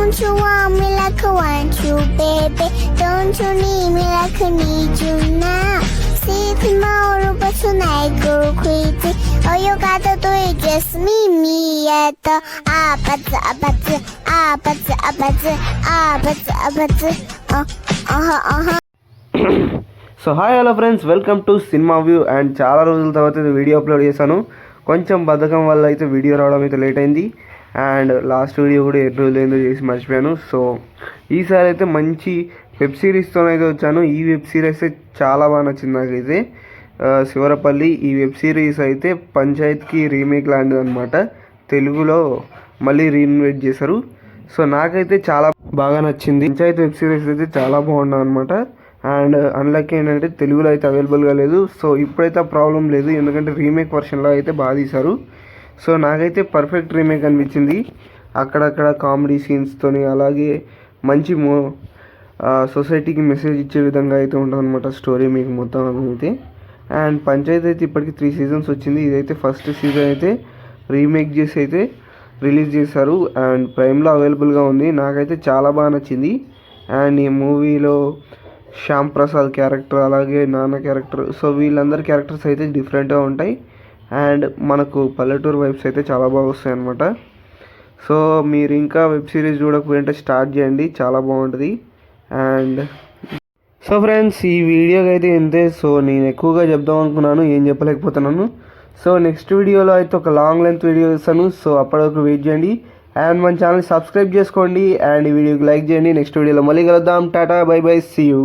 Don't you want me like I want you, baby? Don't you need me like I need you now? See tomorrow, but tonight go crazy. All you gotta do is just meet me at the abadzi, abadzi, abadzi, abadzi, abadzi, abadzi. So hi hello friends, welcome to cinema view. And చాలా రోజుల తర్వాత ఇది video upload చేశాను. కొంచెం బద్ధకం వల్ల అయితే video రావడం అయితే లేట్ అయింది. అండ్ లాస్ట్ వీడియో కూడా 7 రోజులు ఏందో చేసి మర్చిపోయాను. సో ఈసారి అయితే మంచి వెబ్ సిరీస్తోనైతే వచ్చాను. ఈ వెబ్ సిరీస్ అయితే చాలా బాగా నచ్చింది నాకైతే. శివరపల్లి ఈ వెబ్ సిరీస్ అయితే పంచాయత్కి రీమేక్ లాంటిది అనమాట. తెలుగులో మళ్ళీ రీఇన్వెంట్ చేశారు. సో నాకైతే చాలా బాగా నచ్చింది. పంచాయత్ వెబ్ సిరీస్ అయితే చాలా బాగుంది అనమాట. అండ్ అన్లక్ ఏంటంటే తెలుగులో అయితే అవైలబుల్గా లేదు. సో ఇప్పుడైతే ఆ ప్రాబ్లం లేదు, ఎందుకంటే రీమేక్ వర్షన్లో అయితే బాగా తీశారు. సో నాకైతే పర్ఫెక్ట్ రీమేక్ అనిపించింది. అక్కడక్కడ కామెడీ సీన్స్తోని, అలాగే మంచి సొసైటీకి మెసేజ్ ఇచ్చే విధంగా అయితే ఉంటుందన్నమాట స్టోరీ మీకు మొత్తం అయితే. అండ్ పంచాయత్ అయితే ఇప్పటికి 3 సీజన్స్ వచ్చింది. ఇదైతే ఫస్ట్ సీజన్ అయితే రీమేక్ చేసి అయితే రిలీజ్ చేశారు. అండ్ ప్రైమ్లో అవైలబుల్గా ఉంది. నాకైతే చాలా బాగా నచ్చింది. అండ్ ఈ మూవీలో శ్యామ్ ప్రసాద్ క్యారెక్టర్, అలాగే నాన్న క్యారెక్టర్, సో వీళ్ళందరి క్యారెక్టర్స్ అయితే డిఫరెంట్గా ఉంటాయి. అండ్ మనకు పల్లెటూరు వైబ్స్ అయితే చాలా బాగా వస్తాయి అన్నమాట. సో మీరు ఇంకా వెబ్ సిరీస్ చూడకపోయింటే స్టార్ట్ చేయండి, చాలా బాగుంటుంది. అండ్ సో ఫ్రెండ్స్, ఈ వీడియోకి అయితే ఇంతే. సో నేను ఎక్కువగా చెప్దాం అనుకున్నాను, ఏం చెప్పలేకపోతున్నాను. సో నెక్స్ట్ వీడియోలో అయితే ఒక లాంగ్ లెంత్ వీడియో ఇస్తాను. సో అప్పటివరకు వెయిట్ చేయండి. అండ్ మన ఛానల్ సబ్స్క్రైబ్ చేసుకోండి. అండ్ ఈ వీడియోకి లైక్ చేయండి. నెక్స్ట్ వీడియోలో మళ్ళీ కలుద్దాం. టాటా, బై బై, సీ యూ.